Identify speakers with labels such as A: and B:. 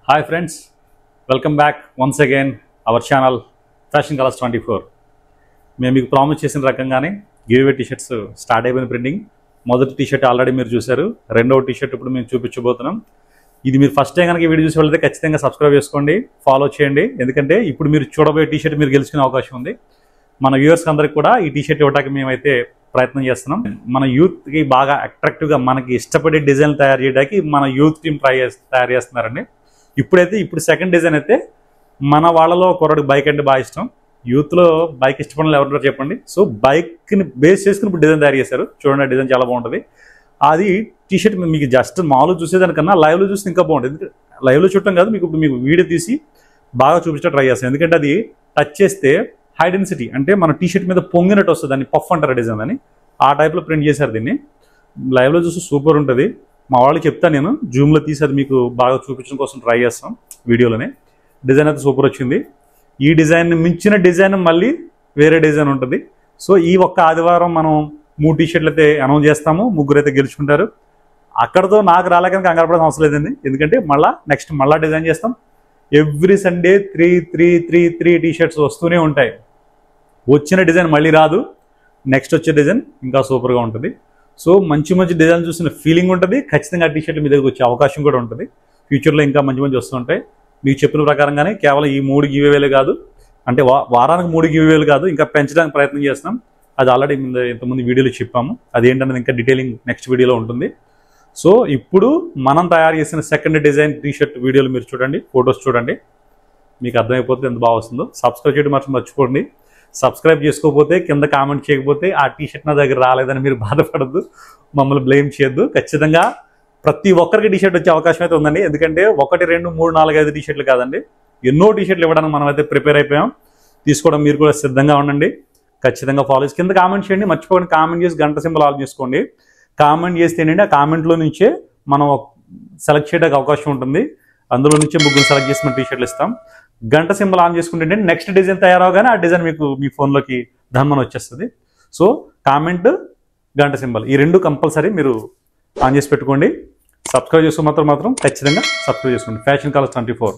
A: Hi friends, welcome back once again our channel Fashion Colors 24. మేము మీకు promise చేసిన రకంగానే గివ్ అవే టీ-షర్ట్స్ స్టార్ట్ అయిపోయిన ప్రింటింగ్. మొదటి టీ-షర్ట్ ఆల్రెడీ మీరు చూశారు, రెండవ టీ-షర్ట్ ఇప్పుడు మేము చూపించబోతున్నాం. ఇది మీరు ఫస్ట్ టైం కనుక ఈ వీడియో చూసి వెళ్తే ఖచ్చితంగా సబ్స్క్రైబ్ చేసుకోండి, ఫాలో చేయండి. ఎందుకంటే ఇప్పుడు మీరు చూడబోయే టీ-షర్ట్ మీరు గెలుచుకునే అవకాశం ఉంది. మన వ్యూవర్స్ అందరికి కూడా ఈ టీ-షర్ట్ ఇవ్వడానికి మేమైతే ప్రయత్నం చేస్తున్నాం. మన యూత్కి బాగా అట్రాక్టివ్గా మనకి ఇష్టపడే డిజైన్ తయారు చేయడానికి మన యూత్ టీమ్ తయారు చేస్తున్నారండి. ఇప్పుడు సెకండ్ డిజైన్ అయితే మన వాళ్ళలో కుర్రాడికి బైక్ అంటే బాగా ఇష్టం. యూత్లో బైక్ ఇష్టపడిన ఎవరు చెప్పండి. సో బైక్ని బేస్ చేసుకుని ఇప్పుడు డిజైన్ తయారు చేశారు. చూడండి, డిజైన్ చాలా బాగుంటుంది. అది టీషర్ట్ మీకు జస్ట్ మామూలు చూసేదానికన్నా లైవ్లో చూస్తే ఇంకా బాగుంటుంది. లైవ్లో చూడటం కాదు, మీకు వీడియో తీసి బాగా చూపించడం ట్రై చేస్తాను. ఎందుకంటే అది టచ్ చేస్తే హై డెన్సిటీ అంటే మన టీషర్ట్ మీద పొంగినట్టు వస్తుంది. దాన్ని పఫ్ అంటారు డిజైన్ అని. ఆ టైప్లో ప్రింట్ చేశారు దీన్ని. లైవ్లో చూస్తే సూపర్ ఉంటుంది. మా వాళ్ళు చెప్తాను, నేను జూమ్లో తీసి అది మీకు బాగా చూపించడం కోసం ట్రై చేస్తాం వీడియోలోనే. డిజైన్ అయితే సూపర్ వచ్చింది. ఈ డిజైన్ మించిన డిజైన్ మళ్ళీ వేరే డిజైన్ ఉంటుంది. సో ఈ ఒక్క ఆదివారం మనం 3 టీ-షర్ట్లు అయితే అనౌన్స్ చేస్తాము. 3 అయితే గెలుచుకుంటారు. అక్కడతో నాకు రాలేకని కంగారు పడాల్సిన అవసరం లేదండి. ఎందుకంటే నెక్స్ట్ మళ్ళీ డిజైన్ చేస్తాం. ఎవ్రీ సండే 3 టీ-షర్ట్స్ వస్తూనే ఉంటాయి. వచ్చిన డిజైన్ మళ్ళీ రాదు. నెక్స్ట్ వచ్చే డిజైన్ ఇంకా సూపర్గా ఉంటుంది. సో మంచి డిజైన్ చూసిన ఫీలింగ్ ఉంటుంది. ఖచ్చితంగా టీ-షర్ట్లు మీ దగ్గరకు వచ్చే అవకాశం కూడా ఉంటుంది. ఫ్యూచర్లో ఇంకా మంచి వస్తుంటాయి. మీకు చెప్పిన ప్రకారంగానే కేవలం ఈ 3 గివ్అవేలే కాదు, అంటే వారానికి 3 గివ్అవేలు కాదు, ఇంకా పెంచడానికి ప్రయత్నం చేస్తున్నాం. అది ఆల్రెడీ ఇంతకుముందు వీడియోలో చెప్పాము. అదేంటనేది ఇంకా డీటెయిలింగ్ నెక్స్ట్ వీడియోలో ఉంటుంది. సో ఇప్పుడు మనం తయారు చేసిన సెకండ్ డిజైన్ టీ-షర్ట్ వీడియోలు మీరు చూడండి, ఫొటోస్ చూడండి, మీకు అర్థమైపోతుంది ఎంత బాగా వస్తుందో. సబ్స్క్రైబ్ చేయడం మాత్రం మర్చిపోండి. సబ్స్క్రైబ్ చేసుకోకపోతే, కింద కామెంట్ చేయకపోతే ఆ టీ-షర్ట్ నా దగ్గర రాలేదని మీరు బాధపడద్దు, మమ్మల్ని బ్లేమ్ చేయొద్దు. ఖచ్చితంగా ప్రతి ఒక్కరికి టీ-షర్ట్ వచ్చే అవకాశం అయితే ఉందండి. ఎందుకంటే 1, 2, 3, 4, 5 టీ-షర్ట్లు కాదండి, ఎన్నో టీ-షర్ట్లు ఇవ్వడానికి మనం అయితే ప్రిపేర్ అయిపోయాం. తీసుకోవడం మీరు కూడా సిద్ధంగా ఉండండి. ఖచ్చితంగా ఫాలో చేసి కింద కామెంట్ చేయండి. మర్చిపోండి, కామెంట్ చేసి గంట సింబల్ ఆన్ చేసుకోండి. కామెంట్ చేస్తే ఏంటంటే ఆ కామెంట్లో నుంచే మనం సెలెక్ట్ చేయడానికి అవకాశం ఉంటుంది. అందులో నుంచే 3 సెలెక్ట్ చేసి మనం టీ-షర్ట్లు ఇస్తాం. గంట సింబల్ ఆన్ చేసుకుంటే నెక్స్ట్ డిజైన్ తయారవగానే ఆ డిజైన్ మీకు మీ ఫోన్లోకి ధన్మని వచ్చేస్తుంది. సో కామెంట్, గంట సింబల్, ఈ 2 కంపల్సరీ మీరు ఆన్ చేసి పెట్టుకోండి. సబ్స్క్రైబ్ చేసుకో మాత్రం ఖచ్చితంగా సబ్స్క్రైబ్ చేసుకోండి. Fashion colours 24.